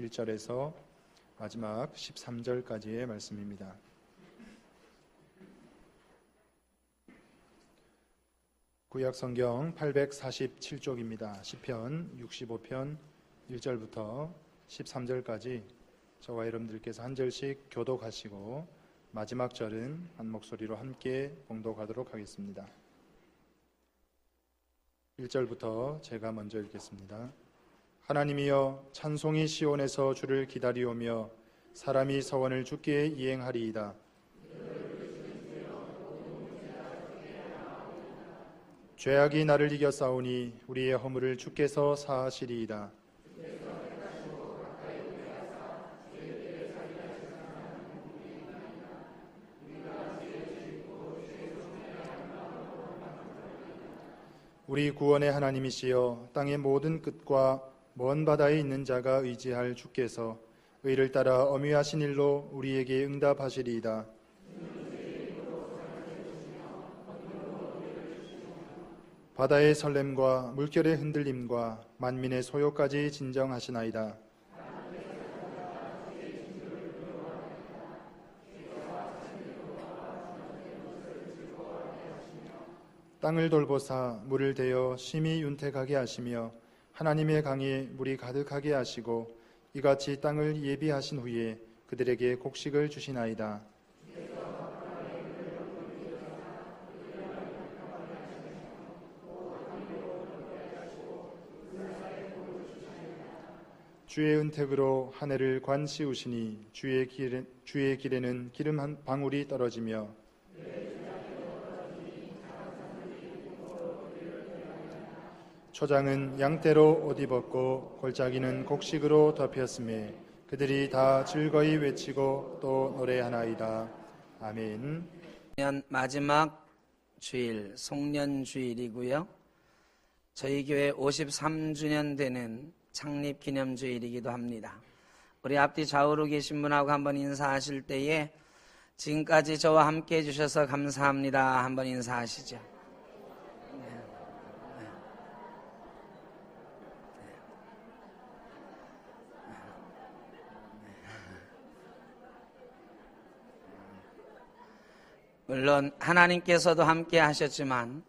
1절에서 마지막 13절까지의 말씀입니다. 구약 성경 847쪽입니다. 시편 65편 1절부터 13절까지 저와 여러분들께서 한 절씩 교독하시고 마지막 절은 한 목소리로 함께 봉독하도록 하겠습니다. 1절부터 제가 먼저 읽겠습니다. 하나님이여, 찬송이 시온에서 주를 기다리오며 사람이 서원을 주께 이행하리이다. 죄악이 나를 이겨 싸우니 우리의 허물을 주께서 사하시리이다. 우리 구원의 하나님이시여, 땅의 모든 끝과 먼 바다에 있는 자가 의지할 주께서 의를 따라 엄위하신 일로 우리에게 응답하시리이다. 바다의 설렘과 물결의 흔들림과 만민의 소요까지 진정하시나이다. 땅을 돌보사 물을 대어 심히 윤택하게 하시며 하나님의 강에 물이 가득하게 하시고 이같이 땅을 예비하신 후에 그들에게 곡식을 주시나이다. 주의 은택으로 하늘을 관씌우시니 주의 길에는 기름 한 방울이 떨어지며 초장은 양떼로 옷 입었고 골짜기는 곡식으로 덮였으며 그들이 다 즐거이 외치고 또 노래하나이다. 아멘. 마지막 주일, 송년주일이고요. 저희 교회 53주년 되는 창립기념주일이기도 합니다. 우리 앞뒤 좌우로 계신 분하고 한번 인사하실 때에 지금까지 저와 함께 해주셔서 감사합니다. 한번 인사하시죠. 물론 하나님께서도 함께 하셨지만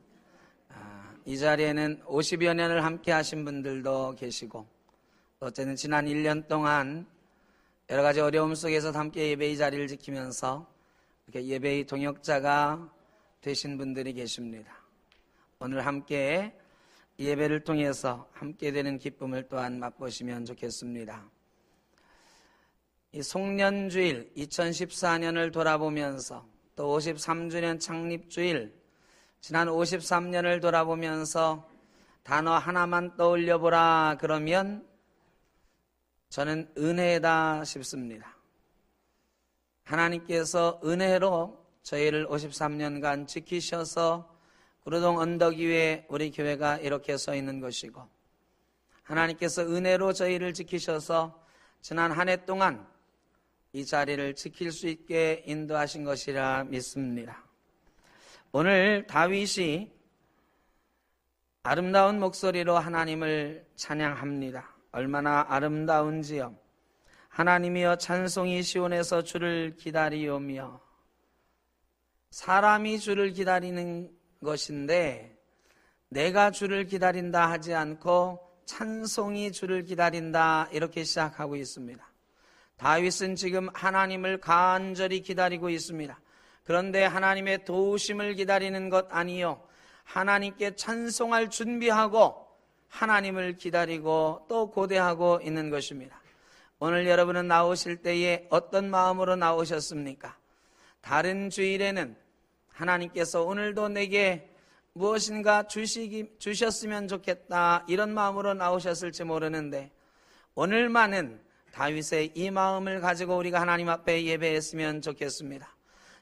이 자리에는 50여 년을 함께 하신 분들도 계시고 어쨌든 지난 1년 동안 여러 가지 어려움 속에서 함께 예배의 자리를 지키면서 이렇게 예배의 동역자가 되신 분들이 계십니다. 오늘 함께 예배를 통해서 함께 되는 기쁨을 또한 맛보시면 좋겠습니다. 이 송년주일 2014년을 돌아보면서 또 53주년 창립주일, 지난 53년을 돌아보면서 단어 하나만 떠올려보라 그러면 저는 은혜다 싶습니다. 하나님께서 은혜로 저희를 53년간 지키셔서 구로동 언덕 위에 우리 교회가 이렇게 서 있는 것이고, 하나님께서 은혜로 저희를 지키셔서 지난 한 해 동안 이 자리를 지킬 수 있게 인도하신 것이라 믿습니다. 오늘 다윗이 아름다운 목소리로 하나님을 찬양합니다. 얼마나 아름다운지요. 하나님이여, 찬송이 시온에서 주를 기다리오며. 사람이 주를 기다리는 것인데 내가 주를 기다린다 하지 않고 찬송이 주를 기다린다 이렇게 시작하고 있습니다. 다윗은 지금 하나님을 간절히 기다리고 있습니다. 그런데 하나님의 도우심을 기다리는 것 아니요, 하나님께 찬송할 준비하고 하나님을 기다리고 또 고대하고 있는 것입니다. 오늘 여러분은 나오실 때에 어떤 마음으로 나오셨습니까? 다른 주일에는 하나님께서 오늘도 내게 무엇인가 주셨으면 좋겠다 이런 마음으로 나오셨을지 모르는데, 오늘만은 다윗의 이 마음을 가지고 우리가 하나님 앞에 예배했으면 좋겠습니다.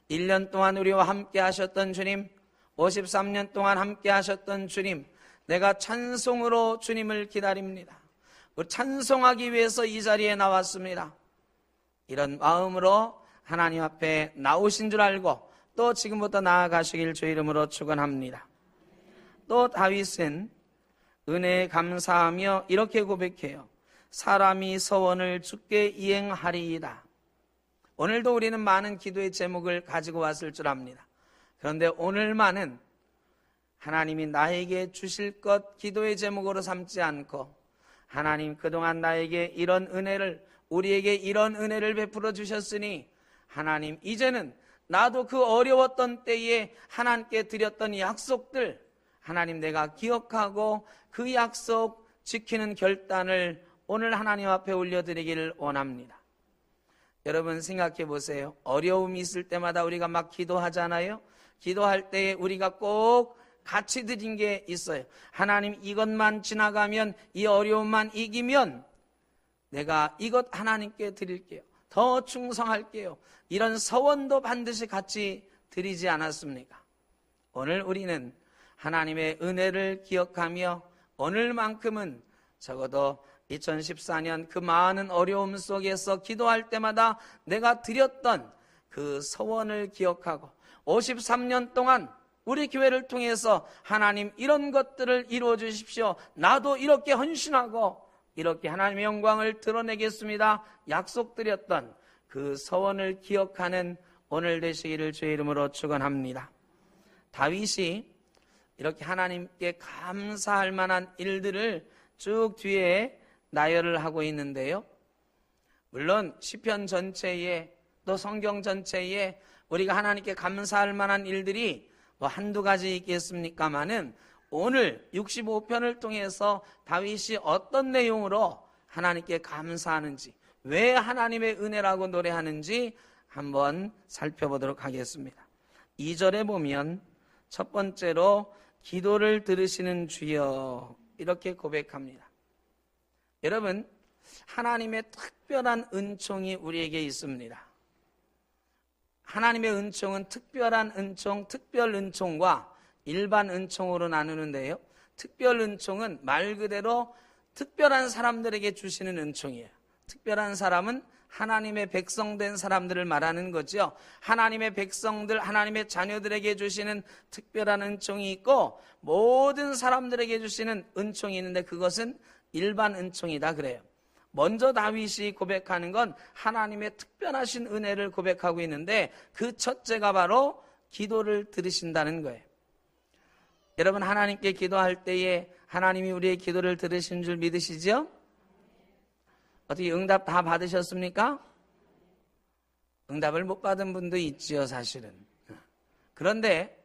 1년 동안 우리와 함께 하셨던 주님, 53년 동안 함께 하셨던 주님, 내가 찬송으로 주님을 기다립니다. 찬송하기 위해서 이 자리에 나왔습니다. 이런 마음으로 하나님 앞에 나오신 줄 알고 또 지금부터 나아가시길 주 이름으로 축원합니다. 또 다윗은 은혜에 감사하며 이렇게 고백해요. 사람이 서원을 주께 이행하리이다. 오늘도 우리는 많은 기도의 제목을 가지고 왔을 줄 압니다. 그런데 오늘만은 하나님이 나에게 주실 것 기도의 제목으로 삼지 않고, 하나님 그동안 나에게 이런 은혜를, 우리에게 이런 은혜를 베풀어 주셨으니 하나님 이제는 나도 그 어려웠던 때에 하나님께 드렸던 약속들, 하나님 내가 기억하고 그 약속 지키는 결단을 오늘 하나님 앞에 올려드리기를 원합니다. 여러분 생각해 보세요. 어려움이 있을 때마다 우리가 막 기도하잖아요. 기도할 때에 우리가 꼭 같이 드린 게 있어요. 하나님 이것만 지나가면, 이 어려움만 이기면 내가 이것 하나님께 드릴게요. 더 충성할게요. 이런 서원도 반드시 같이 드리지 않았습니까? 오늘 우리는 하나님의 은혜를 기억하며 오늘만큼은 적어도 2014년 그 많은 어려움 속에서 기도할 때마다 내가 드렸던 그 서원을 기억하고 53년 동안 우리 교회를 통해서 하나님 이런 것들을 이루어 주십시오. 나도 이렇게 헌신하고 이렇게 하나님의 영광을 드러내겠습니다. 약속드렸던 그 서원을 기억하는 오늘 되시기를 주의 이름으로 축원합니다. 다윗이 이렇게 하나님께 감사할 만한 일들을 쭉 뒤에 나열을 하고 있는데요. 물론 시편 전체에 또 성경 전체에 우리가 하나님께 감사할 만한 일들이 뭐 한두 가지 있겠습니까마는 오늘 65편을 통해서 다윗이 어떤 내용으로 하나님께 감사하는지, 왜 하나님의 은혜라고 노래하는지 한번 살펴보도록 하겠습니다. 2절에 보면 첫 번째로 기도를 들으시는 주여 이렇게 고백합니다. 여러분, 하나님의 특별한 은총이 우리에게 있습니다. 하나님의 은총은 특별한 은총, 특별 은총과 일반 은총으로 나누는데요. 특별 은총은 말 그대로 특별한 사람들에게 주시는 은총이에요. 특별한 사람은 하나님의 백성된 사람들을 말하는 거죠. 하나님의 백성들, 하나님의 자녀들에게 주시는 특별한 은총이 있고 모든 사람들에게 주시는 은총이 있는데 그것은 일반 은총이다 그래요. 먼저 다윗이 고백하는 건 하나님의 특별하신 은혜를 고백하고 있는데 그 첫째가 바로 기도를 들으신다는 거예요. 여러분, 하나님께 기도할 때에 하나님이 우리의 기도를 들으신 줄 믿으시죠? 어떻게 응답 다 받으셨습니까? 응답을 못 받은 분도 있지요, 사실은. 그런데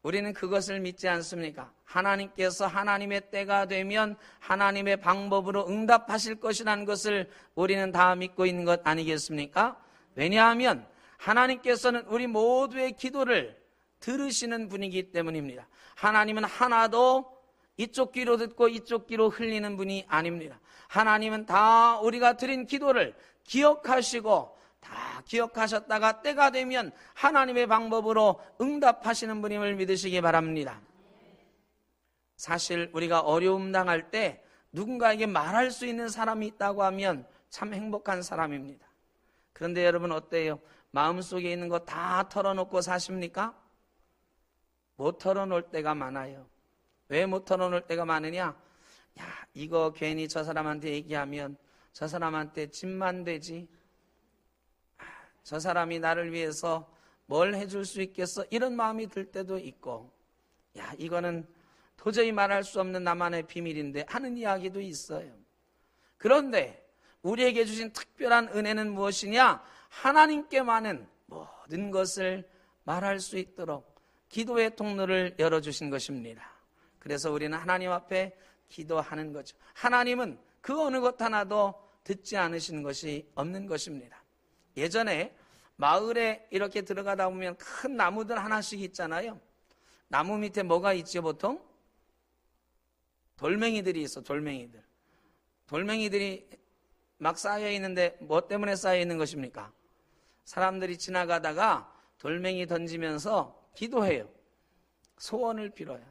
우리는 그것을 믿지 않습니까? 하나님께서 하나님의 때가 되면 하나님의 방법으로 응답하실 것이라는 것을 우리는 다 믿고 있는 것 아니겠습니까? 왜냐하면 하나님께서는 우리 모두의 기도를 들으시는 분이기 때문입니다. 하나님은 하나도 이쪽 귀로 듣고 이쪽 귀로 흘리는 분이 아닙니다. 하나님은 다 우리가 드린 기도를 기억하시고 다 기억하셨다가 때가 되면 하나님의 방법으로 응답하시는 분임을 믿으시기 바랍니다. 사실 우리가 어려움 당할 때 누군가에게 말할 수 있는 사람이 있다고 하면 참 행복한 사람입니다. 그런데 여러분 어때요? 마음속에 있는 거 다 털어놓고 사십니까? 못 털어놓을 때가 많아요. 왜 못 털어놓을 때가 많으냐? 야, 이거 괜히 저 사람한테 얘기하면 저 사람한테 짐만 되지. 저 사람이 나를 위해서 뭘 해줄 수 있겠어? 이런 마음이 들 때도 있고, 야, 이거는 도저히 말할 수 없는 나만의 비밀인데 하는 이야기도 있어요. 그런데 우리에게 주신 특별한 은혜는 무엇이냐? 하나님께만은 모든 것을 말할 수 있도록 기도의 통로를 열어주신 것입니다. 그래서 우리는 하나님 앞에 기도하는 거죠. 하나님은 그 어느 것 하나도 듣지 않으시는 것이 없는 것입니다. 예전에 마을에 이렇게 들어가다 보면 큰 나무들 하나씩 있잖아요. 나무 밑에 뭐가 있죠, 보통? 돌멩이들이 있어, 돌멩이들. 돌멩이들이 막 쌓여 있는데 뭐 때문에 쌓여 있는 것입니까? 사람들이 지나가다가 돌멩이 던지면서 기도해요. 소원을 빌어요.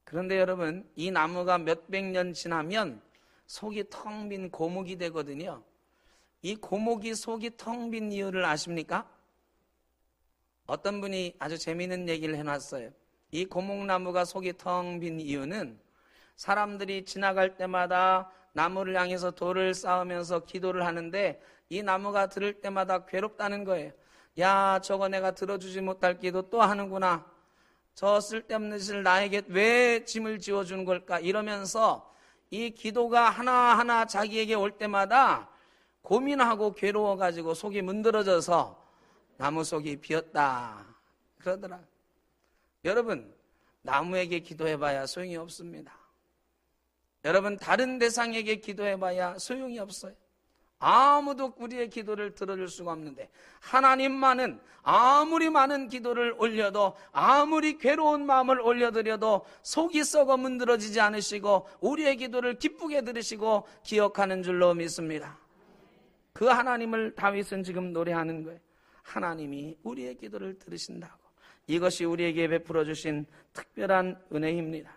그런데 여러분, 이 나무가 몇백 년 지나면 속이 텅 빈 고목이 되거든요. 이 고목이 속이 텅 빈 이유를 아십니까? 어떤 분이 아주 재미있는 얘기를 해놨어요. 이 고목나무가 속이 텅 빈 이유는 사람들이 지나갈 때마다 나무를 향해서 돌을 쌓으면서 기도를 하는데 이 나무가 들을 때마다 괴롭다는 거예요. 야, 저거 내가 들어주지 못할 기도 또 하는구나. 저 쓸데없는 짓을 나에게 왜 짐을 지어주는 걸까? 이러면서 이 기도가 하나하나 자기에게 올 때마다 고민하고 괴로워가지고 속이 문드러져서 나무 속이 비었다 그러더라. 여러분, 나무에게 기도해봐야 소용이 없습니다. 여러분, 다른 대상에게 기도해봐야 소용이 없어요. 아무도 우리의 기도를 들어줄 수가 없는데 하나님만은 아무리 많은 기도를 올려도 아무리 괴로운 마음을 올려드려도 속이 썩어 문드러지지 않으시고 우리의 기도를 기쁘게 들으시고 기억하는 줄로 믿습니다. 그 하나님을 다윗은 지금 노래하는 거예요. 하나님이 우리의 기도를 들으신다고. 이것이 우리에게 베풀어 주신 특별한 은혜입니다.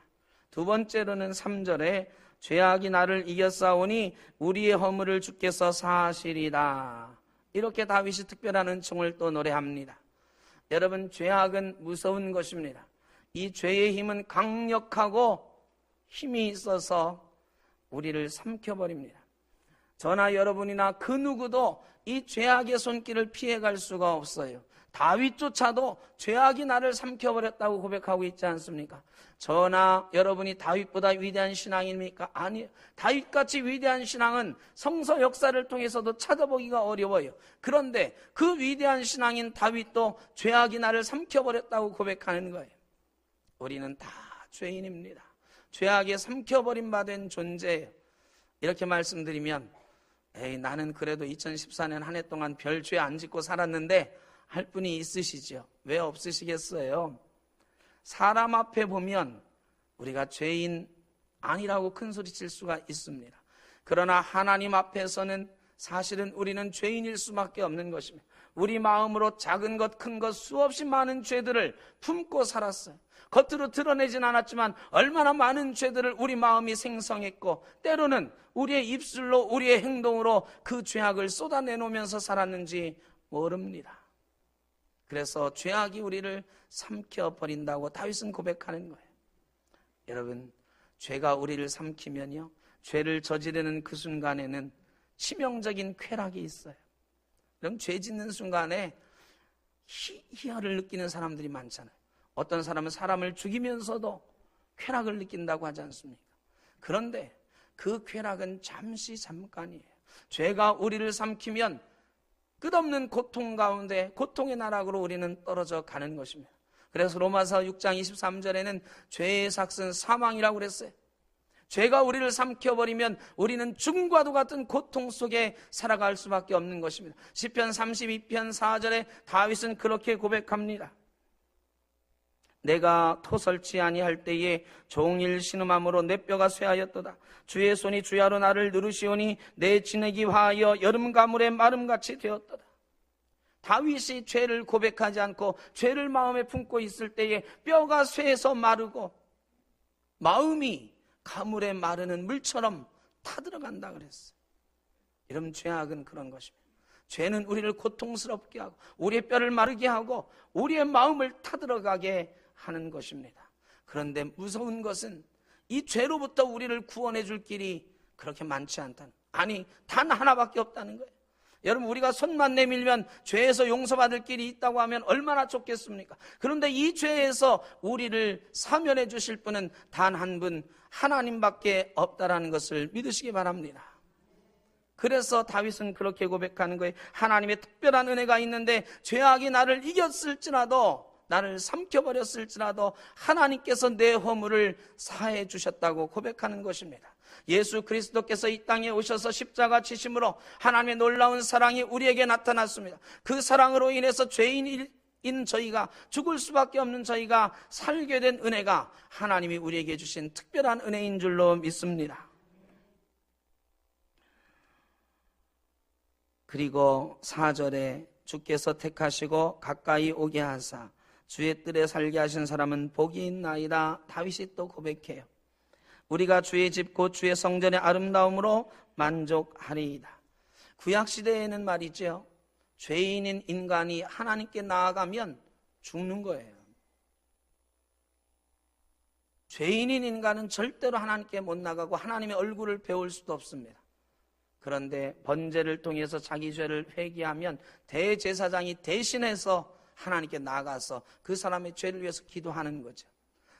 두 번째로는 3절에 죄악이 나를 이겼사오니 우리의 허물을 주께서 사하시리다. 이렇게 다윗이 특별한 은총을 또 노래합니다. 여러분, 죄악은 무서운 것입니다. 이 죄의 힘은 강력하고 힘이 있어서 우리를 삼켜버립니다. 저나 여러분이나 그 누구도 이 죄악의 손길을 피해갈 수가 없어요. 다윗조차도 죄악이 나를 삼켜버렸다고 고백하고 있지 않습니까? 저나 여러분이 다윗보다 위대한 신앙입니까? 아니에요. 다윗같이 위대한 신앙은 성서 역사를 통해서도 찾아보기가 어려워요. 그런데 그 위대한 신앙인 다윗도 죄악이 나를 삼켜버렸다고 고백하는 거예요. 우리는 다 죄인입니다. 죄악에 삼켜버린 바 된 존재예요. 이렇게 말씀드리면 나는 그래도 2014년 한 해 동안 별 죄 안 짓고 살았는데 할 분이 있으시죠? 왜 없으시겠어요? 사람 앞에 보면 우리가 죄인 아니라고 큰 소리 칠 수가 있습니다. 그러나 하나님 앞에서는 사실은 우리는 죄인일 수밖에 없는 것입니다. 우리 마음으로 작은 것, 큰 것 수없이 많은 죄들을 품고 살았어요. 겉으로 드러내진 않았지만 얼마나 많은 죄들을 우리 마음이 생성했고 때로는 우리의 입술로 우리의 행동으로 그 죄악을 쏟아내놓으면서 살았는지 모릅니다. 그래서 죄악이 우리를 삼켜버린다고 다윗은 고백하는 거예요. 여러분, 죄가 우리를 삼키면요, 죄를 저지르는 그 순간에는 치명적인 쾌락이 있어요. 그럼 죄 짓는 순간에 희열을 느끼는 사람들이 많잖아요. 어떤 사람은 사람을 죽이면서도 쾌락을 느낀다고 하지 않습니까? 그런데 그 쾌락은 잠깐이에요. 죄가 우리를 삼키면 끝없는 고통 가운데 고통의 나락으로 우리는 떨어져 가는 것입니다. 그래서 로마서 6장 23절에는 죄의 삭은 사망이라고 그랬어요. 죄가 우리를 삼켜버리면 우리는 죽음과도 같은 고통 속에 살아갈 수밖에 없는 것입니다. 시편 32편 4절에 다윗은 그렇게 고백합니다. 내가 토설치 아니할 때에 종일 신음함으로 내 뼈가 쇠하였도다. 주의 손이 주야로 나를 누르시오니 내 진액이 화하여 여름 가물의 마름같이 되었도다. 다윗이 죄를 고백하지 않고 죄를 마음에 품고 있을 때에 뼈가 쇠해서 마르고 마음이 가물에 마르는 물처럼 타들어간다 그랬어요. 여러분, 죄악은 그런 것입니다. 죄는 우리를 고통스럽게 하고 우리의 뼈를 마르게 하고 우리의 마음을 타들어가게 하는 것입니다. 그런데 무서운 것은 이 죄로부터 우리를 구원해 줄 길이 그렇게 많지 않다는, 아니 단 하나밖에 없다는 거예요. 여러분, 우리가 손만 내밀면 죄에서 용서받을 길이 있다고 하면 얼마나 좋겠습니까? 그런데 이 죄에서 우리를 사면해 주실 분은 단 한 분, 하나님밖에 없다라는 것을 믿으시기 바랍니다. 그래서 다윗은 그렇게 고백하는 거예요. 하나님의 특별한 은혜가 있는데 죄악이 나를 이겼을지라도, 나를 삼켜버렸을지라도 하나님께서 내 허물을 사해 주셨다고 고백하는 것입니다. 예수 그리스도께서 이 땅에 오셔서 십자가 지심으로 하나님의 놀라운 사랑이 우리에게 나타났습니다. 그 사랑으로 인해서 죄인인 저희가, 죽을 수밖에 없는 저희가 살게 된 은혜가 하나님이 우리에게 주신 특별한 은혜인 줄로 믿습니다. 그리고 4절에 주께서 택하시고 가까이 오게 하사 주의 뜰에 살게 하신 사람은 복이 있나이다. 다윗이 또 고백해요. 우리가 주의 집 곧 주의 성전의 아름다움으로 만족하리이다. 구약시대에는 말이죠, 죄인인 인간이 하나님께 나아가면 죽는 거예요. 죄인인 인간은 절대로 하나님께 못 나가고 하나님의 얼굴을 배울 수도 없습니다. 그런데 번제를 통해서 자기 죄를 회개하면 대제사장이 대신해서 하나님께 나가서 그 사람의 죄를 위해서 기도하는 거죠.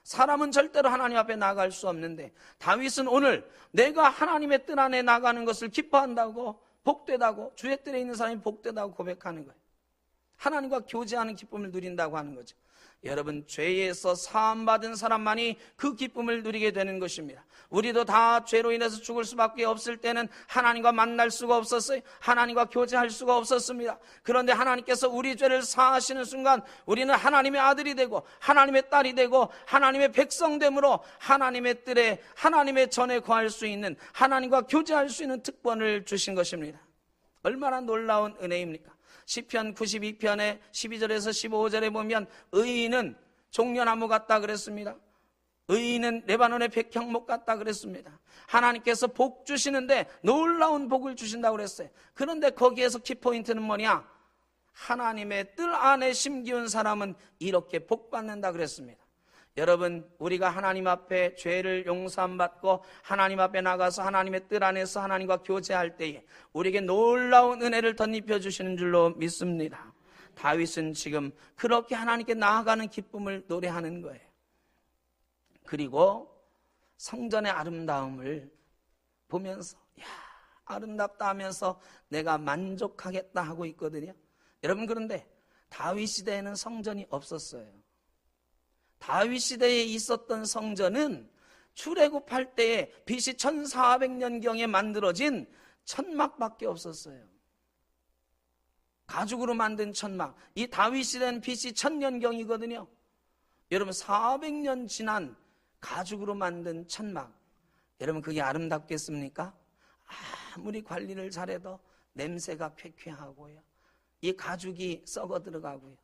사람은 절대로 하나님 앞에 나갈 수 없는데 다윗은 오늘 내가 하나님의 뜰 안에 나가는 것을 기뻐한다고, 복되다고, 주의 뜰에 있는 사람이 복되다고 고백하는 거예요. 하나님과 교제하는 기쁨을 누린다고 하는 거죠. 여러분, 죄에서 사함받은 사람만이 그 기쁨을 누리게 되는 것입니다. 우리도 다 죄로 인해서 죽을 수밖에 없을 때는 하나님과 만날 수가 없었어요. 하나님과 교제할 수가 없었습니다. 그런데 하나님께서 우리 죄를 사하시는 순간 우리는 하나님의 아들이 되고 하나님의 딸이 되고 하나님의 백성됨으로 하나님의 뜰에, 하나님의 전에 거할 수 있는, 하나님과 교제할 수 있는 특권을 주신 것입니다. 얼마나 놀라운 은혜입니까? 시편 92편의 12절에서 15절에 보면 의인은 종려나무 같다 그랬습니다. 의인은 레바논의 백향목 같다 그랬습니다. 하나님께서 복 주시는데 놀라운 복을 주신다고 그랬어요. 그런데 거기에서 키포인트는 뭐냐? 하나님의 뜰 안에 심기운 사람은 이렇게 복 받는다 그랬습니다. 여러분, 우리가 하나님 앞에 죄를 용서받고 하나님 앞에 나가서 하나님의 뜰 안에서 하나님과 교제할 때에 우리에게 놀라운 은혜를 덧입혀 주시는 줄로 믿습니다. 다윗은 지금 그렇게 하나님께 나아가는 기쁨을 노래하는 거예요. 그리고 성전의 아름다움을 보면서 아름답다 하면서 내가 만족하겠다 하고 있거든요. 여러분, 그런데 다윗 시대에는 성전이 없었어요. 다윗 시대에 있었던 성전은 출애굽할 때에 BC 1400년경에 만들어진 천막밖에 없었어요. 가죽으로 만든 천막. 이 다윗 시대는 BC 1000년경이거든요. 여러분, 400년 지난 가죽으로 만든 천막, 여러분 그게 아름답겠습니까? 아무리 관리를 잘해도 냄새가 쾌쾌하고요, 이 가죽이 썩어 들어가고요,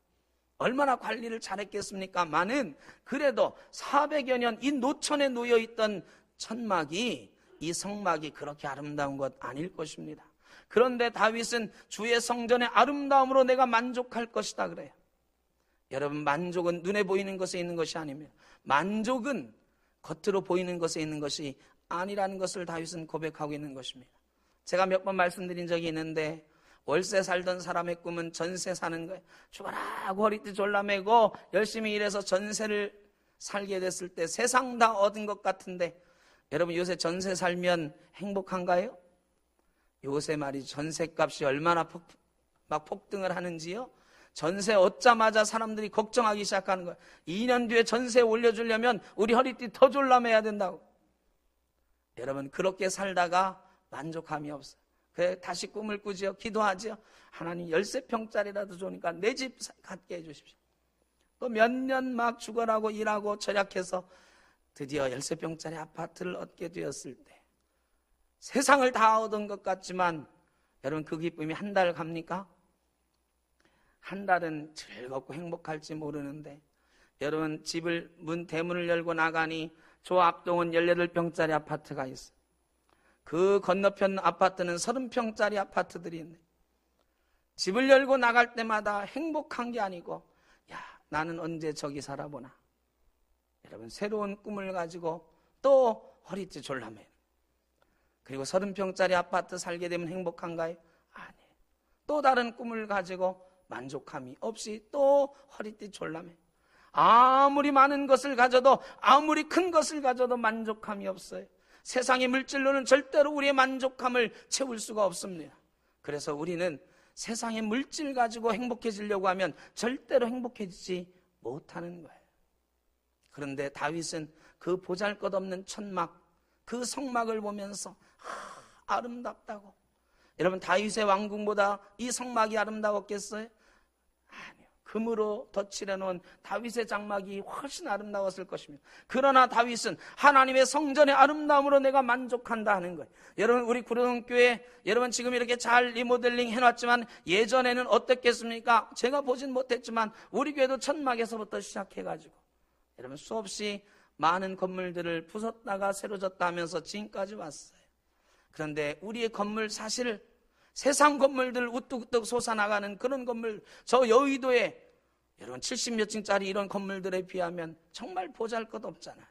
얼마나 관리를 잘했겠습니까? 많은, 그래도 400여 년 이 노천에 놓여있던 천막이, 이 성막이 그렇게 아름다운 것 아닐 것입니다. 그런데 다윗은 주의 성전의 아름다움으로 내가 만족할 것이다 그래요. 여러분, 만족은 눈에 보이는 것에 있는 것이 아닙니다. 만족은 겉으로 보이는 것에 있는 것이 아니라는 것을 다윗은 고백하고 있는 것입니다. 제가 몇 번 말씀드린 적이 있는데, 월세 살던 사람의 꿈은 전세 사는 거예요. 죽어라 허리띠 졸라매고 열심히 일해서 전세를 살게 됐을 때 세상 다 얻은 것 같은데, 여러분 요새 전세 살면 행복한가요? 요새 말이죠, 전세값이 얼마나 막 폭등을 하는지요. 전세 얻자마자 사람들이 걱정하기 시작하는 거예요. 2년 뒤에 전세 올려주려면 우리 허리띠 더 졸라매야 된다고. 여러분, 그렇게 살다가 만족함이 없어요. 그래 다시 꿈을 꾸지요. 기도하지요. 하나님 열세평짜리라도 좋으니까 내 집 갖게 해주십시오. 또 몇 년 막 죽어라고 일하고 절약해서 드디어 열세평짜리 아파트를 얻게 되었을 때 세상을 다 얻은 것 같지만, 여러분 그 기쁨이 한 달 갑니까? 한 달은 즐겁고 행복할지 모르는데, 여러분 집을 대문을 열고 나가니 저 앞동은 18평짜리 아파트가 있어요. 그 건너편 아파트는 30평짜리 아파트들이 있네. 집을 열고 나갈 때마다 행복한 게 아니고, 야, 나는 언제 저기 살아보나. 여러분, 새로운 꿈을 가지고 또 허리띠 졸라매요. 그리고 30평짜리 아파트 살게 되면 행복한가요? 아니에요. 또 다른 꿈을 가지고 만족함이 없이 또 허리띠 졸라매. 아무리 많은 것을 가져도, 아무리 큰 것을 가져도 만족함이 없어요. 세상의 물질로는 절대로 우리의 만족함을 채울 수가 없습니다. 그래서 우리는 세상의 물질 가지고 행복해지려고 하면 절대로 행복해지지 못하는 거예요. 그런데 다윗은 그 보잘것없는 천막, 그 성막을 보면서 아름답다고. 여러분, 다윗의 왕궁보다 이 성막이 아름다웠겠어요? 아니요. 금으로 덧칠해놓은 다윗의 장막이 훨씬 아름다웠을 것입니다. 그러나 다윗은 하나님의 성전의 아름다움으로 내가 만족한다 하는 거예요. 여러분, 우리 구로동교회, 여러분 지금 이렇게 잘 리모델링 해놨지만 예전에는 어땠겠습니까? 제가 보진 못했지만 우리 교회도 천막에서부터 시작해가지고 여러분 수없이 많은 건물들을 부쉈다가 새로 졌다 하면서 지금까지 왔어요. 그런데 우리의 건물, 사실 세상 건물들 우뚝우뚝 솟아나가는 그런 건물, 저 여의도에 여러분 70몇 층짜리 이런 건물들에 비하면 정말 보잘것 없잖아요.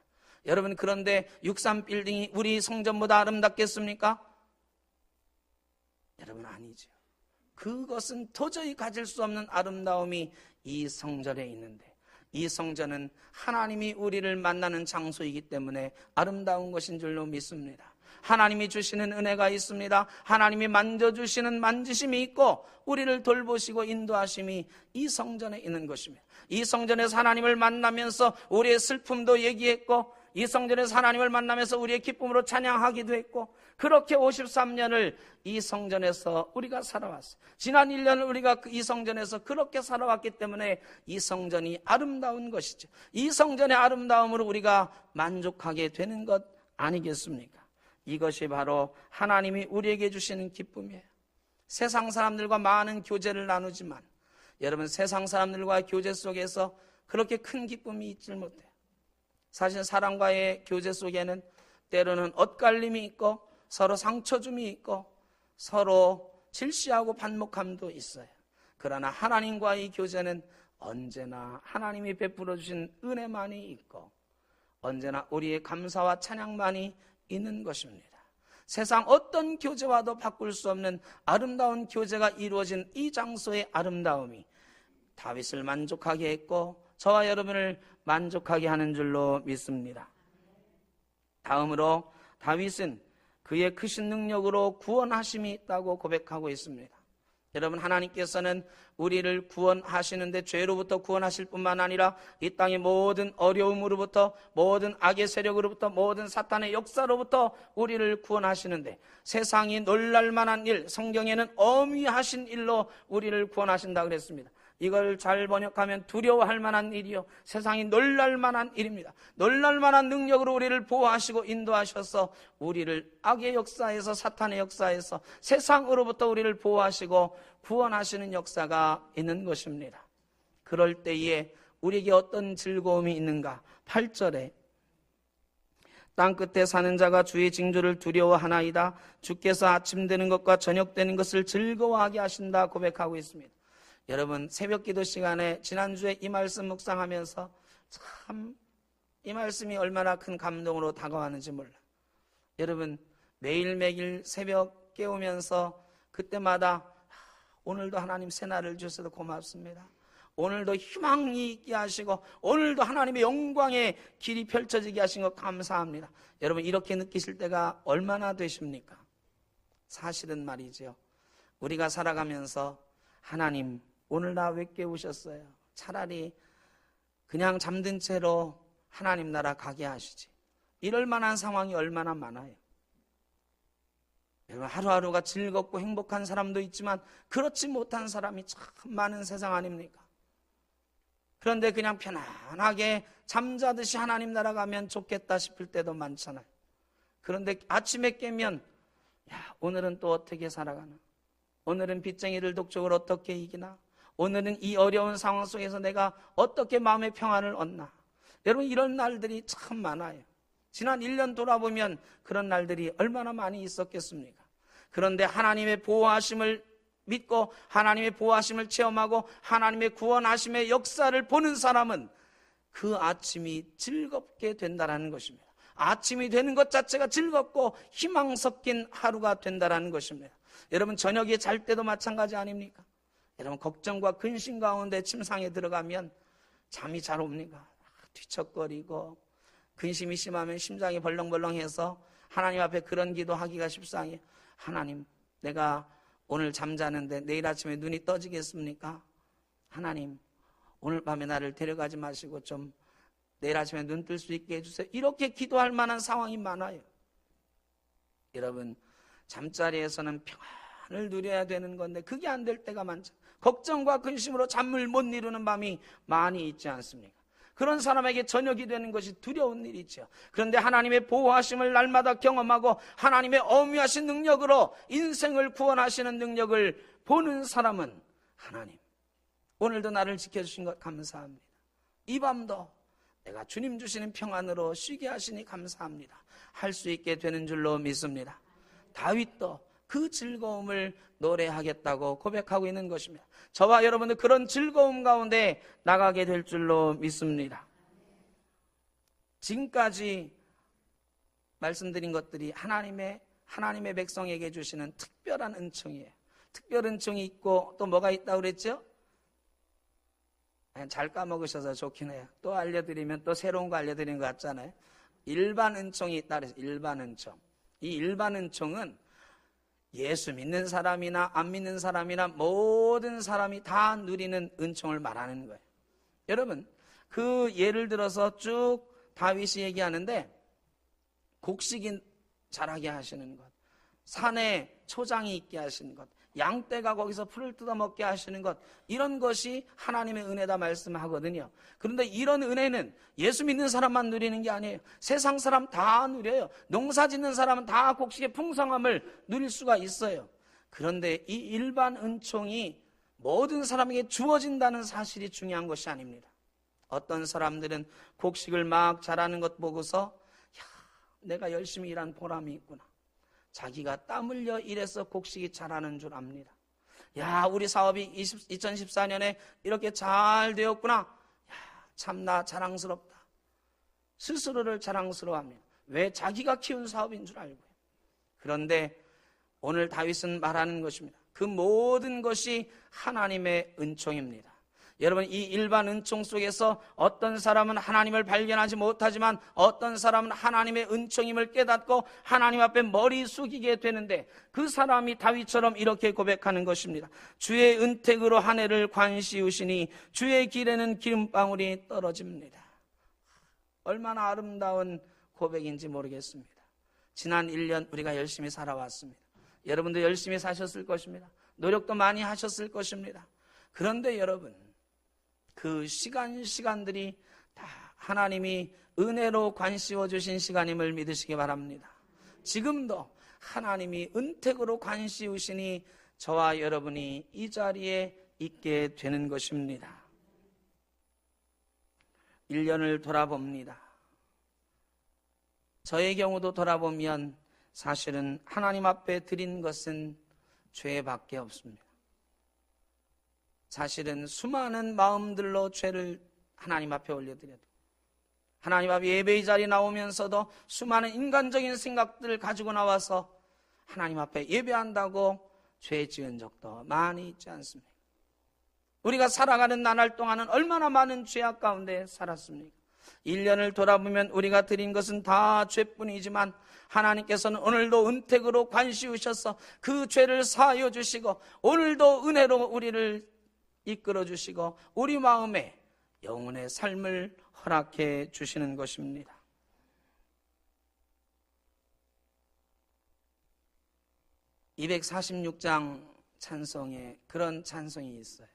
여러분, 그런데 63빌딩이 우리 성전보다 아름답겠습니까? 여러분, 아니죠. 그것은 도저히 가질 수 없는 아름다움이 이 성전에 있는데, 이 성전은 하나님이 우리를 만나는 장소이기 때문에 아름다운 것인 줄로 믿습니다. 하나님이 주시는 은혜가 있습니다. 하나님이 만져주시는 만지심이 있고 우리를 돌보시고 인도하심이 이 성전에 있는 것입니다. 이 성전에서 하나님을 만나면서 우리의 슬픔도 얘기했고, 이 성전에서 하나님을 만나면서 우리의 기쁨으로 찬양하기도 했고, 그렇게 53년을 이 성전에서 우리가 살아왔어요. 지난 1년을 우리가 이 성전에서 그렇게 살아왔기 때문에 이 성전이 아름다운 것이죠. 이 성전의 아름다움으로 우리가 만족하게 되는 것 아니겠습니까? 이것이 바로 하나님이 우리에게 주시는 기쁨이에요. 세상 사람들과 많은 교제를 나누지만 여러분, 세상 사람들과의 교제 속에서 그렇게 큰 기쁨이 있질 못해요. 사실 사람과의 교제 속에는 때로는 엇갈림이 있고 서로 상처줌이 있고 서로 질시하고 반목함도 있어요. 그러나 하나님과의 교제는 언제나 하나님이 베풀어 주신 은혜만이 있고 언제나 우리의 감사와 찬양만이 있는 것입니다. 세상 어떤 교제와도 바꿀 수 없는 아름다운 교제가 이루어진 이 장소의 아름다움이 다윗을 만족하게 했고 저와 여러분을 만족하게 하는 줄로 믿습니다. 다음으로 다윗은 그의 크신 능력으로 구원하심이 있다고 고백하고 있습니다. 여러분, 하나님께서는 우리를 구원하시는데 죄로부터 구원하실 뿐만 아니라 이 땅의 모든 어려움으로부터, 모든 악의 세력으로부터, 모든 사탄의 역사로부터 우리를 구원하시는데 세상이 놀랄 만한 일, 성경에는 어미하신 일로 우리를 구원하신다 그랬습니다. 이걸 잘 번역하면 두려워할 만한 일이요, 세상이 놀랄 만한 일입니다. 놀랄 만한 능력으로 우리를 보호하시고 인도하셔서 우리를 악의 역사에서, 사탄의 역사에서, 세상으로부터 우리를 보호하시고 구원하시는 역사가 있는 것입니다. 그럴 때에 우리에게 어떤 즐거움이 있는가? 8절에 땅끝에 사는 자가 주의 징조를 두려워하나이다. 주께서 아침 되는 것과 저녁 되는 것을 즐거워하게 하신다 고백하고 있습니다. 여러분, 새벽기도 시간에 지난주에 이 말씀 묵상하면서 참 이 말씀이 얼마나 큰 감동으로 다가왔는지 몰라요. 여러분, 매일매일 새벽 깨우면서 그때마다 오늘도 하나님 새날을 주셔서 고맙습니다. 오늘도 희망이 있게 하시고 오늘도 하나님의 영광의 길이 펼쳐지게 하신 것 감사합니다. 여러분, 이렇게 느끼실 때가 얼마나 되십니까? 사실은 말이죠, 우리가 살아가면서 하나님 오늘 나 왜 깨우셨어요? 차라리 그냥 잠든 채로 하나님 나라 가게 하시지. 이럴 만한 상황이 얼마나 많아요. 여러분, 하루하루가 즐겁고 행복한 사람도 있지만 그렇지 못한 사람이 참 많은 세상 아닙니까? 그런데 그냥 편안하게 잠자듯이 하나님 나라 가면 좋겠다 싶을 때도 많잖아요. 그런데 아침에 깨면 오늘은 또 어떻게 살아가나? 오늘은 빚쟁이를 독촉을 어떻게 이기나? 오늘은 이 어려운 상황 속에서 내가 어떻게 마음의 평안을 얻나? 여러분, 이런 날들이 참 많아요. 지난 1년 돌아보면 그런 날들이 얼마나 많이 있었겠습니까? 그런데 하나님의 보호하심을 믿고 하나님의 보호하심을 체험하고 하나님의 구원하심의 역사를 보는 사람은 그 아침이 즐겁게 된다는 것입니다. 아침이 되는 것 자체가 즐겁고 희망 섞인 하루가 된다는 것입니다. 여러분, 저녁에 잘 때도 마찬가지 아닙니까? 여러분, 걱정과 근심 가운데 침상에 들어가면 잠이 잘 옵니까? 뒤척거리고 근심이 심하면 심장이 벌렁벌렁해서 하나님 앞에 그런 기도하기가 십상해요. 하나님, 내가 오늘 잠자는데 내일 아침에 눈이 떠지겠습니까? 하나님, 오늘 밤에 나를 데려가지 마시고 좀 내일 아침에 눈 뜰 수 있게 해주세요. 이렇게 기도할 만한 상황이 많아요. 여러분, 잠자리에서는 평안을 누려야 되는 건데 그게 안 될 때가 많죠. 걱정과 근심으로 잠을 못 이루는 밤이 많이 있지 않습니까? 그런 사람에게 저녁이 되는 것이 두려운 일이죠. 그런데 하나님의 보호하심을 날마다 경험하고 하나님의 어미하신 능력으로 인생을 구원하시는 능력을 보는 사람은 하나님, 오늘도 나를 지켜주신 것 감사합니다. 이 밤도 내가 주님 주시는 평안으로 쉬게 하시니 감사합니다. 할 수 있게 되는 줄로 믿습니다. 다윗도 그 즐거움을 노래하겠다고 고백하고 있는 것입니다. 저와 여러분들 그런 즐거움 가운데 나가게 될 줄로 믿습니다. 지금까지 말씀드린 것들이 하나님의 백성에게 주시는 특별한 은총이에요. 특별 은총이 있고 또 뭐가 있다고 그랬죠? 잘 까먹으셔서 좋긴 해요. 또 알려드리면 또 새로운 거 알려드리는 것 같잖아요. 일반 은총이 있다 그래서 일반 은총. 이 일반 은총은 예수 믿는 사람이나 안 믿는 사람이나 모든 사람이 다 누리는 은총을 말하는 거예요. 여러분, 그 예를 들어서 쭉 다윗이 얘기하는데 곡식이 자라게 하시는 것, 산에 초장이 있게 하시는 것, 양떼가 거기서 풀을 뜯어먹게 하시는 것, 이런 것이 하나님의 은혜다 말씀하거든요. 그런데 이런 은혜는 예수 믿는 사람만 누리는 게 아니에요. 세상 사람 다 누려요. 농사 짓는 사람은 다 곡식의 풍성함을 누릴 수가 있어요. 그런데 이 일반 은총이 모든 사람에게 주어진다는 사실이 중요한 것이 아닙니다. 어떤 사람들은 곡식을 막 자라는 것 보고서 내가 열심히 일한 보람이 있구나. 자기가 땀 흘려 일해서 곡식이 자라는 줄 압니다. 야, 우리 사업이 2014년에 이렇게 잘 되었구나. 참나 자랑스럽다. 스스로를 자랑스러워합니다. 왜? 자기가 키운 사업인 줄 알고요. 그런데 오늘 다윗은 말하는 것입니다. 그 모든 것이 하나님의 은총입니다. 여러분, 이 일반 은총 속에서 어떤 사람은 하나님을 발견하지 못하지만 어떤 사람은 하나님의 은총임을 깨닫고 하나님 앞에 머리 숙이게 되는데, 그 사람이 다윗처럼 이렇게 고백하는 것입니다. 주의 은택으로 한 해를 관시우시니 주의 길에는 기름방울이 떨어집니다. 얼마나 아름다운 고백인지 모르겠습니다. 지난 1년 우리가 열심히 살아왔습니다. 여러분도 열심히 사셨을 것입니다. 노력도 많이 하셨을 것입니다. 그런데 여러분, 그 시간들이 다 하나님이 은혜로 관씌워 주신 시간임을 믿으시기 바랍니다. 지금도 하나님이 은택으로 관씌우시니 저와 여러분이 이 자리에 있게 되는 것입니다. 1년을 돌아봅니다. 저의 경우도 돌아보면 사실은 하나님 앞에 드린 것은 죄밖에 없습니다. 사실은 수많은 마음들로 죄를 하나님 앞에 올려드려요. 하나님 앞에 예배의 자리에 나오면서도 수많은 인간적인 생각들을 가지고 나와서 하나님 앞에 예배한다고 죄 지은 적도 많이 있지 않습니까? 우리가 살아가는 나날 동안은 얼마나 많은 죄악 가운데 살았습니까? 1년을 돌아보면 우리가 드린 것은 다 죄뿐이지만 하나님께서는 오늘도 은택으로 관시우셔서 그 죄를 사하여 주시고 오늘도 은혜로 우리를 이끌어 주시고 우리 마음에 영혼의 삶을 허락해 주시는 것입니다. (246장) 찬송에 그런 찬송이 있어요.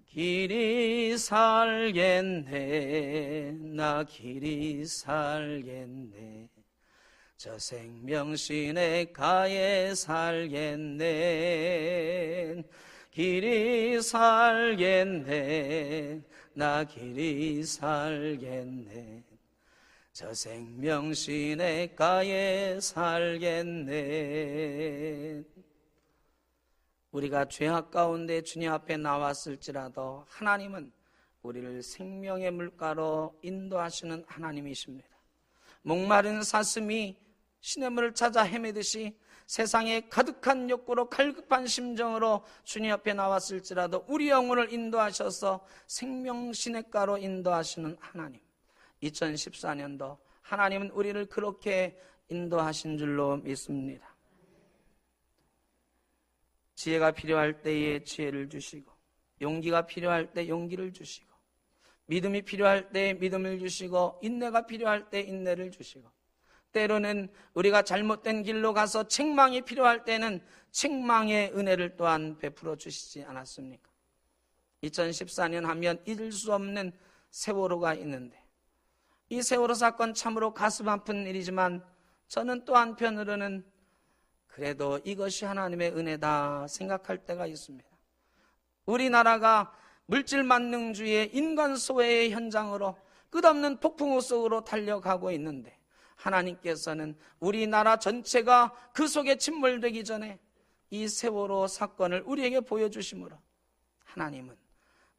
길이 살겠네, 나 길이 살겠네, 저 생명신의 가에 살겠네, 길이 살겠네, 나 길이 살겠네, 저 생명신의 가에 살겠네. 우리가 죄악 가운데 주님 앞에 나왔을지라도 하나님은 우리를 생명의 물가로 인도하시는 하나님이십니다. 목마른 사슴이 시냇물을 찾아 헤매듯이 세상에 가득한 욕구로 갈급한 심정으로 주님 앞에 나왔을지라도 우리 영혼을 인도하셔서 생명 시냇가로 인도하시는 하나님. 2014년도 하나님은 우리를 그렇게 인도하신 줄로 믿습니다. 지혜가 필요할 때에 지혜를 주시고, 용기가 필요할 때 용기를 주시고, 믿음이 필요할 때 믿음을 주시고, 인내가 필요할 때 인내를 주시고, 때로는 우리가 잘못된 길로 가서 책망이 필요할 때는 책망의 은혜를 또한 베풀어 주시지 않았습니까? 2014년 하면 잊을 수 없는 세월호가 있는데, 이 세월호 사건 참으로 가슴 아픈 일이지만 저는 또 한편으로는 그래도 이것이 하나님의 은혜다 생각할 때가 있습니다. 우리나라가 물질 만능주의의 인간 소외의 현장으로 끝없는 폭풍우 속으로 달려가고 있는데, 하나님께서는 우리나라 전체가 그 속에 침몰되기 전에 이 세월호 사건을 우리에게 보여주심으로 하나님은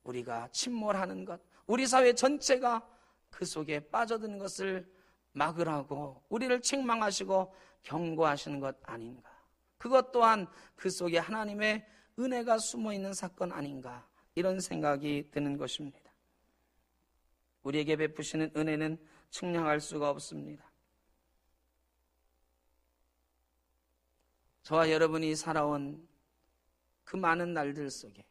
우리가 침몰하는 것, 우리 사회 전체가 그 속에 빠져드는 것을 막으라고 우리를 책망하시고 경고하시는 것 아닌가? 그것 또한 그 속에 하나님의 은혜가 숨어있는 사건 아닌가? 이런 생각이 드는 것입니다. 우리에게 베푸시는 은혜는 측량할 수가 없습니다. 저와 여러분이 살아온 그 많은 날들 속에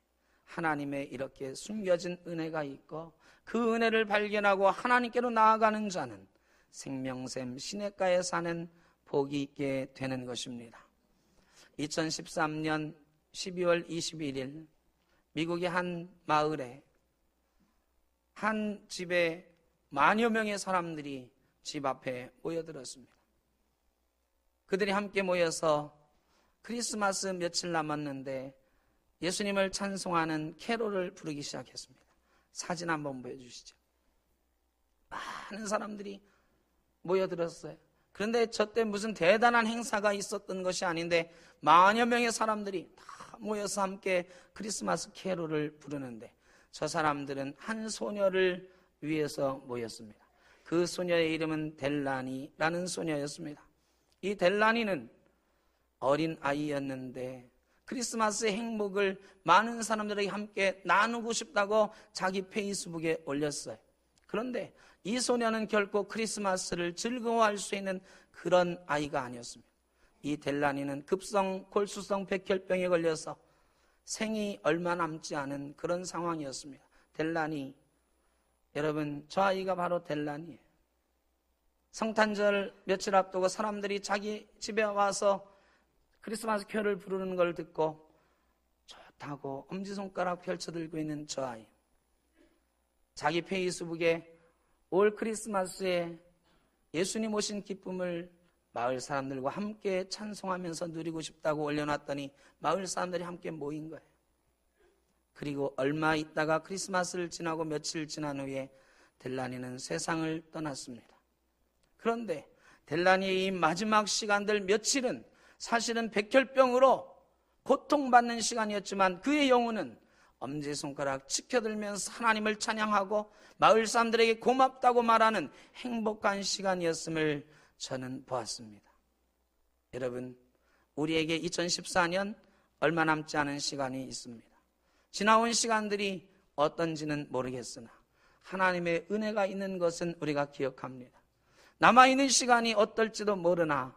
하나님의 이렇게 숨겨진 은혜가 있고 그 은혜를 발견하고 하나님께로 나아가는 자는 생명샘 시냇가에 사는 복이 있게 되는 것입니다. 2013년 12월 21일 미국의 한 마을에 한 집에 만여 명의 사람들이 집 앞에 모여들었습니다. 그들이 함께 모여서 크리스마스 며칠 남았는데 예수님을 찬송하는 캐롤을 부르기 시작했습니다. 사진 한번 보여주시죠. 많은 사람들이 모여들었어요. 그런데 저때 무슨 대단한 행사가 있었던 것이 아닌데 만여 명의 사람들이 다 모여서 함께 크리스마스 캐롤을 부르는데 저 사람들은 한 소녀를 위해서 모였습니다. 그 소녀의 이름은 델라니라는 소녀였습니다. 이 델라니는 어린 아이였는데 크리스마스의 행복을 많은 사람들에게 함께 나누고 싶다고 자기 페이스북에 올렸어요. 그런데 이 소녀는 결코 크리스마스를 즐거워할 수 있는 그런 아이가 아니었습니다. 이 델라니는 급성 골수성 백혈병에 걸려서 생이 얼마 남지 않은 그런 상황이었습니다. 델라니, 여러분, 저 아이가 바로 델라니예요. 성탄절 며칠 앞두고 사람들이 자기 집에 와서 크리스마스 캐롤을 부르는 걸 듣고 좋다고 엄지손가락 펼쳐들고 있는 저 아이. 자기 페이스북에 올 크리스마스에 예수님 오신 기쁨을 마을 사람들과 함께 찬송하면서 누리고 싶다고 올려놨더니 마을 사람들이 함께 모인 거예요. 그리고 얼마 있다가 크리스마스를 지나고 며칠 지난 후에 델라니는 세상을 떠났습니다. 그런데 델라니의 이 마지막 시간들 며칠은 사실은 백혈병으로 고통받는 시간이었지만 그의 영혼은 엄지손가락 치켜들면서 하나님을 찬양하고 마을 사람들에게 고맙다고 말하는 행복한 시간이었음을 저는 보았습니다. 여러분, 우리에게 2014년 얼마 남지 않은 시간이 있습니다. 지나온 시간들이 어떤지는 모르겠으나 하나님의 은혜가 있는 것은 우리가 기억합니다. 남아있는 시간이 어떨지도 모르나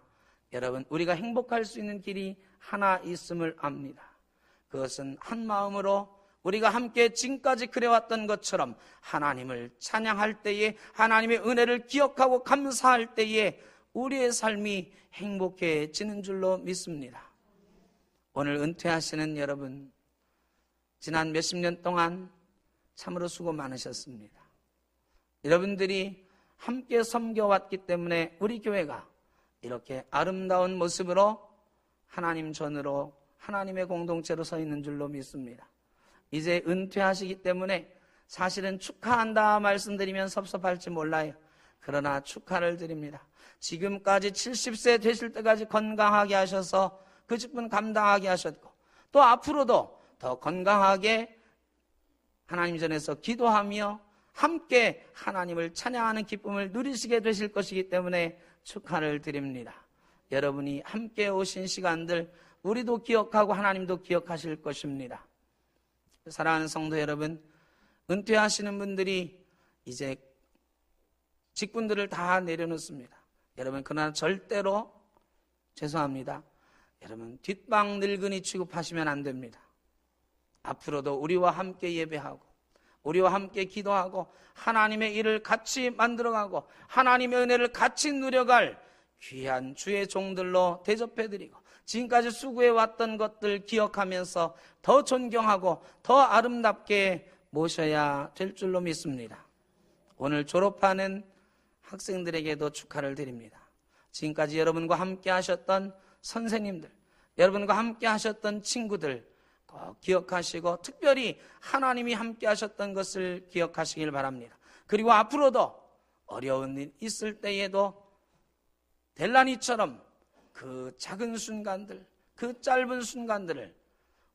여러분, 우리가 행복할 수 있는 길이 하나 있음을 압니다. 그것은 한 마음으로 우리가 함께 지금까지 그래왔던 것처럼 하나님을 찬양할 때에 하나님의 은혜를 기억하고 감사할 때에 우리의 삶이 행복해지는 줄로 믿습니다. 오늘 은퇴하시는 여러분, 지난 몇십 년 동안 참으로 수고 많으셨습니다. 여러분들이 함께 섬겨왔기 때문에 우리 교회가 이렇게 아름다운 모습으로 하나님 전으로 하나님의 공동체로 서 있는 줄로 믿습니다. 이제 은퇴하시기 때문에 사실은 축하한다 말씀드리면 섭섭할지 몰라요. 그러나 축하를 드립니다. 지금까지 70세 되실 때까지 건강하게 하셔서 그 직분 감당하게 하셨고 또 앞으로도 더 건강하게 하나님 전에서 기도하며 함께 하나님을 찬양하는 기쁨을 누리시게 되실 것이기 때문에 축하를 드립니다. 여러분이 함께 오신 시간들 우리도 기억하고 하나님도 기억하실 것입니다. 사랑하는 성도 여러분, 은퇴하시는 분들이 이제 직분들을 다 내려놓습니다. 여러분, 그러나 절대로 죄송합니다. 여러분, 뒷방 늙은이 취급하시면 안 됩니다. 앞으로도 우리와 함께 예배하고 우리와 함께 기도하고 하나님의 일을 같이 만들어가고 하나님의 은혜를 같이 누려갈 귀한 주의 종들로 대접해드리고 지금까지 수고해왔던 것들 기억하면서 더 존경하고 더 아름답게 모셔야 될 줄로 믿습니다. 오늘 졸업하는 학생들에게도 축하를 드립니다. 지금까지 여러분과 함께 하셨던 선생님들, 여러분과 함께 하셨던 친구들 꼭 기억하시고 특별히 하나님이 함께 하셨던 것을 기억하시길 바랍니다. 그리고 앞으로도 어려운 일 있을 때에도 델라니처럼 그 작은 순간들, 그 짧은 순간들을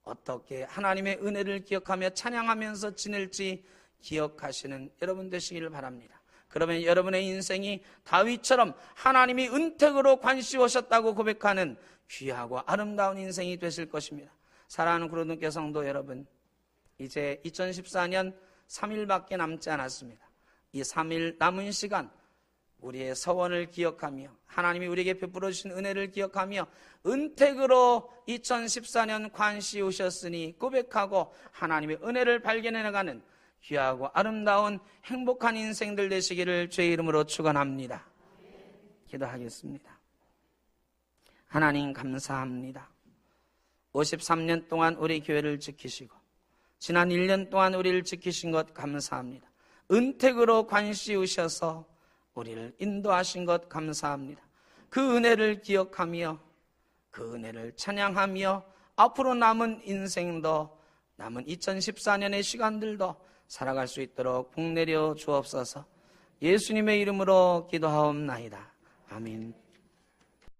어떻게 하나님의 은혜를 기억하며 찬양하면서 지낼지 기억하시는 여러분 되시기를 바랍니다. 그러면 여러분의 인생이 다윗처럼 하나님이 은택으로 관시오셨다고 고백하는 귀하고 아름다운 인생이 되실 것입니다. 사랑하는 구로등교 성도 여러분, 이제 2014년 3일밖에 남지 않았습니다. 이 3일 남은 시간 우리의 서원을 기억하며 하나님이 우리에게 베풀어 주신 은혜를 기억하며 은택으로 2014년 관시오셨으니 고백하고 하나님의 은혜를 발견해 나가는 귀하고 아름다운 행복한 인생들 되시기를 주의 이름으로 축원합니다. 기도하겠습니다. 하나님 감사합니다. 53년 동안 우리 교회를 지키시고 지난 1년 동안 우리를 지키신 것 감사합니다. 은택으로 관시우셔서 우리를 인도하신 것 감사합니다. 그 은혜를 기억하며 그 은혜를 찬양하며 앞으로 남은 인생도 남은 2014년의 시간들도 살아갈 수 있도록 복 내려 주옵소서. 예수님의 이름으로 기도하옵나이다. 아멘.